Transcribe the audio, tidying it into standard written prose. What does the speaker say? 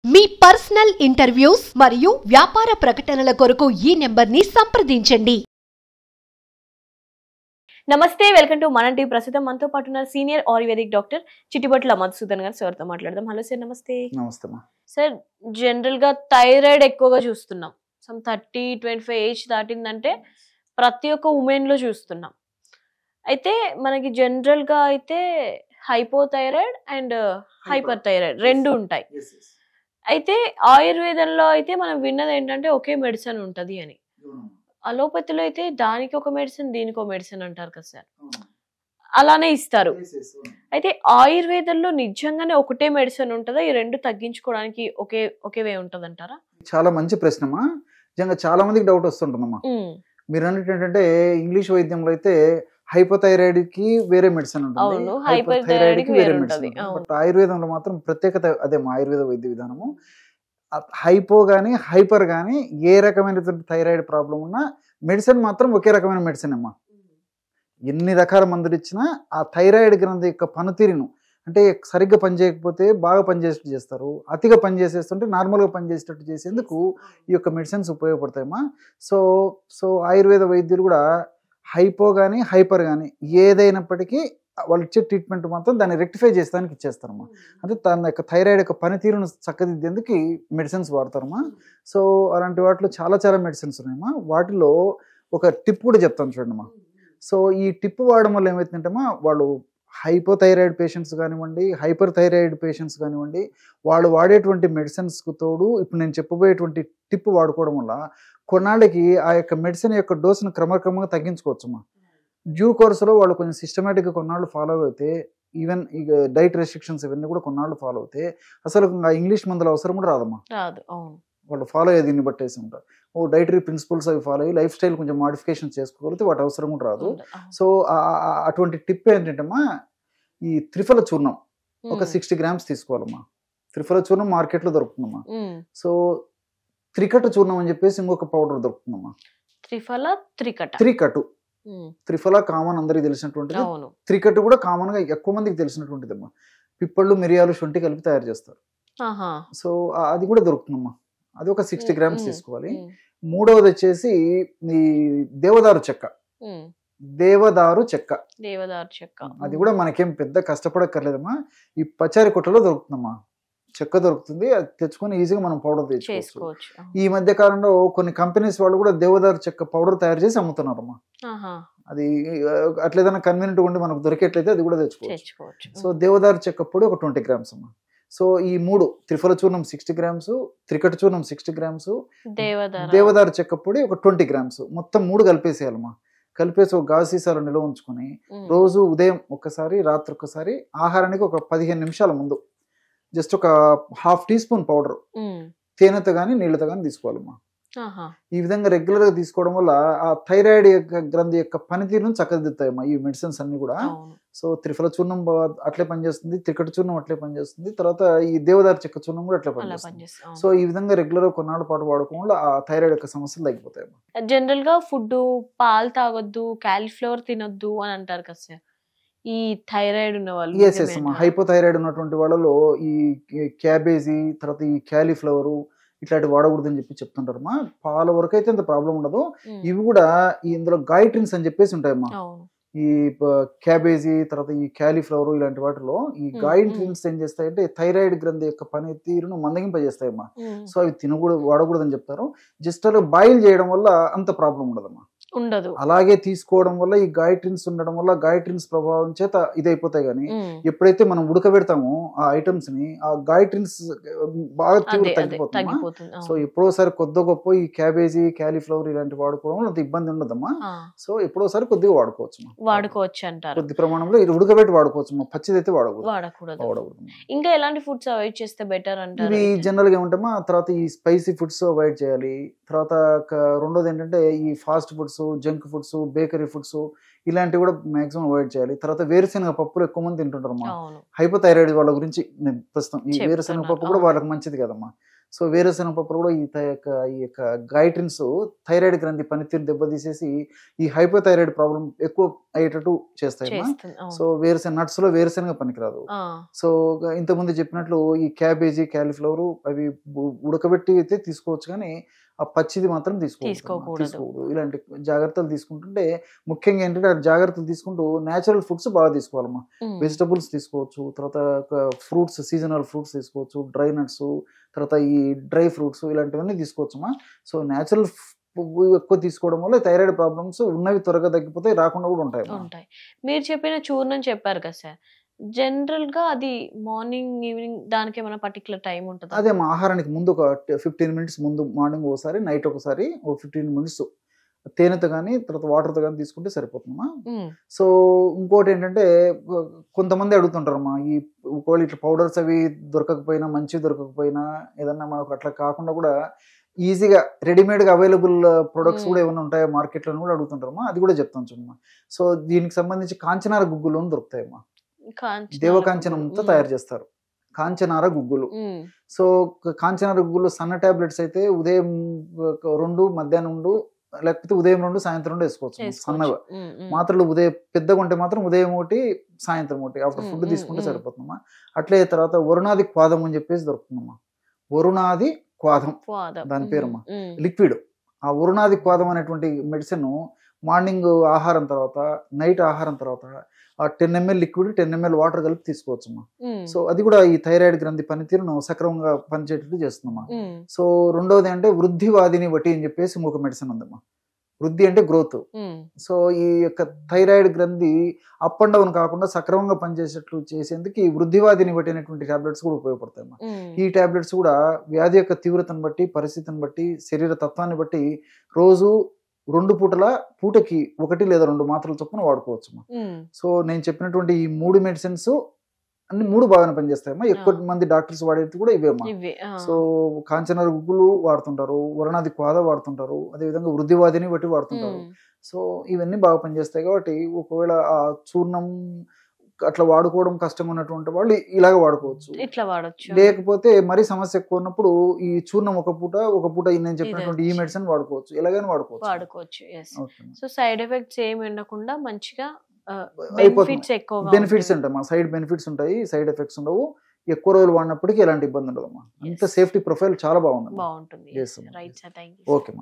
మీ personal interviews మరియు వ్యాపార ప్రకటనల కొరకు ఈ నెంబర్ని సంప్రదించండి. నమస్తే, వెల్కమ్ టు మన టీవీ. ప్రస్తుతం మనతో పాటు ఉన్న senior ayurvedic doctor Chittibotla Madhusudan గారు. సార్తో మాట్లాడదాం. హలో సార్, నమస్తే. నమస్తే సార్, జనరల్ గా థైరాయిడ్ ఎక్కువగా చూస్తున్నాం. సమ్ 30-25 ఏజ్ దాటిందంటే ప్రతి ఒక్క ఉమెన్ లో చూస్తున్నాం. అయితే మనకి జనరల్ గా అయితే హైపోథైరాయిడ్ అండ్ హైపర్ థైరాయిడ్ రెండు ఉంటాయి. అయితే ఆయుర్వేదంలో అయితే మనం విన్నది ఏంటంటే ఒకే మెడిసిన్ ఉంటది అని. అలోపతిలో అయితే దానికి ఒక మెడిసిన్, దీనికి ఒక మెడిసిన్ అంటారు కదా సార్, అలానే ఇస్తారు. అయితే ఆయుర్వేదంలో నిజంగానే ఒకటే మెడిసిన్ ఉంటుందా? ఈ రెండు తగ్గించుకోవడానికి ఒకే వే ఉంటది అంటారా? చాలా మంచి ప్రశ్నమా. నిజంగా చాలా మందికి డౌట్ వస్తుంటుందమ్మా. మీరు అన్నట్టు ఏంటంటే ఇంగ్లీష్ వైద్యంలో అయితే హైపోథైరాయిడ్ కి వేరే మెడిసిన్ ఉంటుంది, హైపర్ థైరాయిడ్ కి వేరే మెడిసిన్. బట్ ఆయుర్వేదంలో మాత్రం ప్రత్యేకత అదే. మా ఆయుర్వేద వైద్య విధానము హైపో గానీ హైపర్ గానీ ఏ రకమైనటువంటి థైరాయిడ్ ప్రాబ్లం ఉన్నా మెడిసిన్ మాత్రం ఒకే రకమైన మెడిసిన్ అమ్మా. ఎన్ని రకాల మందులు ఇచ్చినా ఆ థైరాయిడ్ గ్రంథి యొక్క పనితీరును, అంటే సరిగ్గా పనిచేయకపోతే బాగా పనిచేసేట్టు చేస్తారు, అతిగా పనిచేసేస్తుంటే నార్మల్గా పనిచేసేటట్టు చేసేందుకు ఈ యొక్క మెడిసిన్స్ ఉపయోగపడతాయమ్మా. సో ఆయుర్వేద వైద్యులు కూడా హైపో కానీ హైపర్ కానీ ఏదైనప్పటికీ వాళ్ళు ఇచ్చే ట్రీట్మెంట్ మాత్రం దాన్ని రెక్టిఫై చేసేదానికి ఇచ్చేస్తారమ్మా. అంటే తన యొక్క థైరాయిడ్ యొక్క పనితీరును చక్కదిద్దేందుకు మెడిసిన్స్ వాడతారమ్మా. సో అలాంటి వాటిలో చాలా మెడిసిన్స్ ఉన్నాయమ్మా. వాటిలో ఒక టిప్ కూడా చెప్తాను చూడండిమ్మా. సో ఈ టిప్ వాడడం వల్ల ఏమవుతుందంటమ్మా, వాళ్ళు హైపోథైరాయిడ్ పేషెంట్స్ కానివ్వండి, హైపర్ థైరాయిడ్ పేషెంట్స్ కానివ్వండి, వాళ్ళు వాడేటువంటి మెడిసిన్స్కు తోడు ఇప్పుడు నేను చెప్పబోయేటువంటి టిప్ వాడుకోవడం వల్ల కొన్నాళ్ళకి ఆ యొక్క మెడిసిన్ యొక్క డోసును క్రమక్రమంగా తగ్గించుకోవచ్చమ్మా. డ్యూ కోర్సులో వాళ్ళు కొంచెం సిస్టమేటిక్గా కొన్నాళ్ళు ఫాలో అయితే, ఈవెన్ ఈ డైట్ రెస్ట్రిక్షన్స్ ఇవన్నీ కూడా కొన్నాళ్ళు ఫాలో అయితే అసలు ఇంగ్లీష్ మందుల అవసరం కూడా రాదమ్మా. వాళ్ళు ఫాలో అయ్యే దీన్ని బట్టేసి ఉంటారు. డైటరీ ప్రిన్సిపల్స్ అవి ఫాలో అయ్యి లైఫ్ స్టైల్ కొంచెం మాడిఫికేషన్ చేసుకోగలిగితే వాటి అవసరం కూడా రాదు. సో అటువంటి టిప్ ఏంటంటమ్మా, ఈ త్రిఫల చూర్ణం ఒక 60 grams తీసుకోవాలమ్మా. త్రిఫల చూర్ణం మార్కెట్లో దొరుకుతుందమ్మా. సో త్రికట చూర్ణం అని చెప్పేసి ఇంకొక పౌడర్ దొరుకుతుందమ్మా. త్రికటు త్రిఫల కామన్ అందరికి తెలిసినటువంటిది. త్రికటు కూడా కామన్ గా ఎక్కువ మందికి తెలిసినటువంటిది అమ్మా. పిప్పళ్ళు, మిరియాలు, శొంఠి కలిపి తయారు చేస్తారు. సో అది కూడా దొరుకుతుందమ్మా. అది ఒక 60 grams తీసుకోవాలి. మూడవది వచ్చేసి ఈ దేవదారు చెక్క. దేవదారు చెక్క అది కూడా మనకేం పెద్ద కష్టపడక్కర్లేదమ్మా. ఈ పచారి కొట్టలో దొరుకుతుందమ్మా. చెక్క దొరుకుతుంది, అది తెచ్చుకొని ఈజీగా మనం పౌడర్ తెచ్చుకోవచ్చు. ఈ మధ్య కాలంలో కొన్ని కంపెనీస్ వాళ్ళు కూడా దేవదారు చెక్క పౌడర్ తయారు చేసి అమ్ముతున్నారమ్మా. అది అట్లేదన్నా కన్వీనియంట్ ఉండి మనకు దొరికేట్లయితే అది కూడా తెచ్చుకోవచ్చు. సో దేవదారు చెక్క పొడి ఒక 20 grams అమ్మా. సో ఈ మూడు, త్రిఫల చూర్ణం 60 grams, త్రికట చూర్ణం 60 grams, దేవదారు చెక్క పొడి ఒక 20 grams, మొత్తం మూడు కలిపేసేయాలమ్మా. కలిపేసి ఒక గాజు సీసాలో నిల్వ ఉంచుకొని రోజు ఉదయం ఒక్కసారి, రాత్రి ఒక్కసారి, ఆహారానికి ఒక 15 నిమిషాల ముందు జస్ట్ ఒక 1/2 teaspoon పౌడర్ తేనెతో కానీ నీళ్ళతో కానీ తీసుకోవాలమ్మా. ఈ విధంగా రెగ్యులర్ గా తీసుకోవడం వల్ల ఆ థైరాయిడ్ యొక్క గ్రంథి యొక్క పనితీరును చక్కదిద్దుతాయమ్మా ఈ మెడిసిన్స్ అన్ని కూడా. సో త్రిఫల చూర్ణం అట్లే పనిచేస్తుంది, త్రికట చూర్ణం అట్లే పనిచేస్తుంది, తర్వాత ఈ దేవదారు చెక్క చూర్ణం కూడా అట్లే పనిచేస్తుంది. సో ఈ విధంగా రెగ్యులర్ గా కొన్నాళ్ళ పాటు వాడుకోవడం వల్ల ఆ థైరాయిడ్ యొక్క సమస్యలు తగ్గిపోతాయమ్మా. జనరల్ గా ఫుడ్ పాలు తాగొద్దు, క్యాలీఫ్లవర్ తినొద్దు అని అంటారు కదా సార్, ఈ థైరాయిడ్ ఉన్న వాళ్ళు? హైపోథైరాయిడ్ ఉన్నటువంటి వాళ్ళలో ఈ క్యాబేజీ, తర్వాత ఈ క్యాలీఫ్లవర్ ఇట్లాంటి వాడకూడదని చెప్పి చెప్తుంటారమ్మా. పాల వరకు అయితే అంత ప్రాబ్లం ఉండదు. ఇవి కూడా ఇందులో గాయిట్రిన్స్ అని చెప్పేసి ఉంటాయమ్మా. ఈ క్యాబేజీ, తర్వాత ఈ క్యాలీఫ్లవర్ ఇలాంటి వాటిలో ఈ గాయిట్రిన్స్ ఏం చేస్తాయంటే థైరాయిడ్ గ్రంథి యొక్క పనితీరును మందగింపజేస్తాయమ్మా. సో అవి వాడకూడదని చెప్తారు. జస్ట్ అలా బాయిల్ చేయడం వల్ల అంత ప్రాబ్లం ఉండదమ్మా. ఉండదు. అలాగే తీసుకోవడం వల్ల ఈ గాయిట్రిన్స్ ఉండడం వల్ల గాయిట్రిన్స్ ప్రభావం చేత ఇదైపోతాయి. కానీ ఎప్పుడైతే మనం ఉడకబెడతామో ఆ ఐటమ్స్ ని, ఆ గాయిట్రిన్స్ బాగా తగ్గిపోతుంది. సో ఎప్పుడోసారి కొద్ది గొప్ప ఈ క్యాబేజీ, క్యాలీఫ్లవర్ ఇలాంటి వాడుకోవడం అంత ఇబ్బంది ఉండదమ్మా. సో ఎప్పుడోసారి కొద్దిగా వాడుకోవచ్చు అంటారు. కొద్ది ప్రమాణంలో ఇది ఉడకబెట్టి వాడుకోవచ్చు, పచ్చిది అయితే వాడకూడదు. ఇంకా ఎలాంటి ఫుడ్స్ అవాయిడ్ చేస్తే బెటర్ అంటారు? ఇవి జనరల్ గా ఏమంటామా, తర్వాత ఈ స్పైసీ ఫుడ్స్ అవాయిడ్ చేయాలి. తర్వాత రెండోది ఏంటంటే ఈ fast foods, junk foods, bakery foods ఇలాంటివి కూడా మాక్సిమం అవాయిడ్ చేయాలి. తర్వాత వేరుశనగ పప్పులు ఎక్కువ మంది తింటుంటారమ్మా. హైపోథైరాయిడ్ వాళ్ళ గురించి ప్రస్తుతం ఈ వేరుశనగ పప్పు కూడా వాళ్ళకి మంచిది కదమ్మా. సో వేరుశనగ పప్పులు కూడా ఈ యొక్క గైట్రిన్స్ థైరాయిడ్ గ్రంథి పనితీరు దెబ్బతీసేసి ఈ హైపోథైరాయిడ్ ప్రాబ్లం ఎక్కువ అయ్యేటట్టు చేస్తాయమ్మా. సో నట్స్ లో వేరుశనగ పనికిరాదు. సో ఇంతకుముందు చెప్పినట్లు ఈ క్యాబేజీ, క్యాలీఫ్లవర్ అవి ఉడకబెట్టి అయితే తీసుకోవచ్చు, కానీ ఆ పచ్చిది మాత్రం తీసుకోకూడదు. ఇలాంటి జాగ్రత్తలు తీసుకుంటుంటే, ముఖ్యంగా ఏంటంటే జాగ్రత్తలు తీసుకుంటూ నేచురల్ ఫుడ్స్ బాగా తీసుకోవాలమ్మా. వెజిటబుల్స్ తీసుకోవచ్చు, తర్వాత ఫ్రూట్స్, సీజనల్ ఫ్రూట్స్ తీసుకోవచ్చు, డ్రై నట్స్, తర్వాత ఈ డ్రై ఫ్రూట్స్ ఇలాంటివన్నీ తీసుకోవచ్చమ్మా. సో నేచురల్ ఎక్కువ తీసుకోవడం వల్ల థైరాయిడ్ ప్రాబ్లమ్స్ ఉన్నవి త్వరగా తగ్గిపోతాయి, రాకుండా కూడా ఉంటాయి. మీరు చెప్పిన చూర్ణం చెప్పారు కదా సార్, జనరల్ గా అది మార్నింగ్ ఈవినింగ్ దానికి ఏమైనా పర్టికులర్ టైం ఉంటుంది? అదే మా ఆహారానికి ముందు ఒక 15 minutes ముందు, మార్నింగ్ ఒకసారి, నైట్ ఒకసారి, ఒక 15 minutes తేనెతో కానీ తర్వాత వాటర్తో కానీ తీసుకుంటే సరిపోతుందమ్మా. సో ఇంకోటి ఏంటంటే, కొంతమంది అడుగుతుంటారమ్మా, ఈ ఒకవేళ ఇట్లా పౌడర్స్ అవి దొరకకపోయినా, మంచివి దొరకకపోయినా, ఏదన్నా మనకు అట్లా కాకుండా కూడా ఈజీగా రెడీమేడ్గా అవైలబుల్ ప్రొడక్ట్స్ కూడా ఏమైనా ఉంటాయో మార్కెట్లో కూడా అడుగుతుంటారమ్మా. అది కూడా చెప్తాను చూడమ్మా. సో దీనికి సంబంధించి కాంచనార గుగ్గులు దొరుకుతాయమ్మా. దేవకాంచనంతో తయారు చేస్తారు కాంచనార గుగ్గులు. సో కాంచనార గుగ్గులు సన్న టాబ్లెట్స్ అయితే ఉదయం 2, మధ్యాహ్నం 2, లేకపోతే ఉదయం 2, సాయంత్రం 2 వేసుకోవచ్చు సన్నగా. మాత్రలు ఉదయం పెద్దగా ఉంటే మాత్రం ఉదయం 1, సాయంత్రం 1 ఆఫ్టర్ ఫుడ్ తీసుకుంటే సరిపోతుందమ్మా. అట్లే తర్వాత వరుణాది క్వాదం అని చెప్పేసి దొరుకుతుందమ్మా. వరుణాది క్వాదం దాని పేరమ్మా, లిక్విడ్. ఆ వరుణాది క్వాదం అనేటువంటి మెడిసిన్ మార్నింగ్ ఆహారం తర్వాత, నైట్ ఆహారం తర్వాత 10 ml లిక్విడ్, 10 ml వాటర్ కలిపి తీసుకోవచ్చమ్మా. సో అది కూడా ఈ థైరాయిడ్ గ్రంథి పనితీరును సక్రమంగా పనిచేటట్టు చేస్తుందమ్మా. సో రెండవది అంటే వృద్ధివాదిని వటి అని చెప్పేసి ఇంకొక మెడిసిన్ ఉందమ్మా. వృద్ధి అంటే గ్రోత్. సో ఈ యొక్క థైరాయిడ్ గ్రంథి అప్ అండ్ డౌన్ కాకుండా సక్రమంగా పనిచేసేట్లు చేసేందుకు ఈ వృద్ధివాదిని బట్టి అనేటువంటి టాబ్లెట్స్ కూడా ఉపయోగపడతాయమ్మా. ఈ టాబ్లెట్స్ కూడా వ్యాధి యొక్క తీవ్రతను బట్టి, పరిస్థితిని బట్టి, శరీర తత్వాన్ని బట్టి రోజు 2 పూటకి 1 లేదా 2 మాత్రల చొప్పున వాడుకోవచ్చు. సో నేను చెప్పినటువంటి ఈ 3 మెడిసిన్స్ అన్ని 3 బాగానే పనిచేస్తాయమ్మా. ఎక్కువ మంది డాక్టర్స్ వాడేది కూడా ఇవేమ్మా. సో కాంచనార గుగ్గులు వాడుతుంటారు, వరుణాది క్వాద వాడుతుంటారు, అదేవిధంగా వృద్ధివాదిని బట్టి వాడుతుంటారు. సో ఇవన్నీ బాగా పనిచేస్తాయి కాబట్టి ఒకవేళ ఆ చూర్ణం అట్లా వాడుకోవడం కష్టం ఉన్నటువంటి వాళ్ళు ఇలాగ వాడుకోవచ్చు. ఇట్లా వాడచ్చు. లేకపోతే మరీ సమస్య ఎక్కువ ఉన్నప్పుడు ఈ చూర్ణం ఒక పూట నేను చెప్పినటువంటి ఈ మెడిసిన్ వాడుకోవచ్చు. ఎలాగైనా వాడుకోవచ్చు. సో సైడ్ ఎఫెక్ట్స్ ఏమి ఉండకుండా మంచిగా బెనిఫిట్స్ ఉంటాయి, మా సైడ్ బెనిఫిట్స్ ఉంటాయి, సైడ్ ఎఫెక్ట్స్ ఉండవు. ఎక్కువ రోజులు వాడినప్పటికీ ఎలాంటి ఇబ్బంది ఉండదు. అంత సేఫ్టీ ప్రొఫైల్ చాలా బాగుంటుంది. బాగుంటుంది. ఓకే.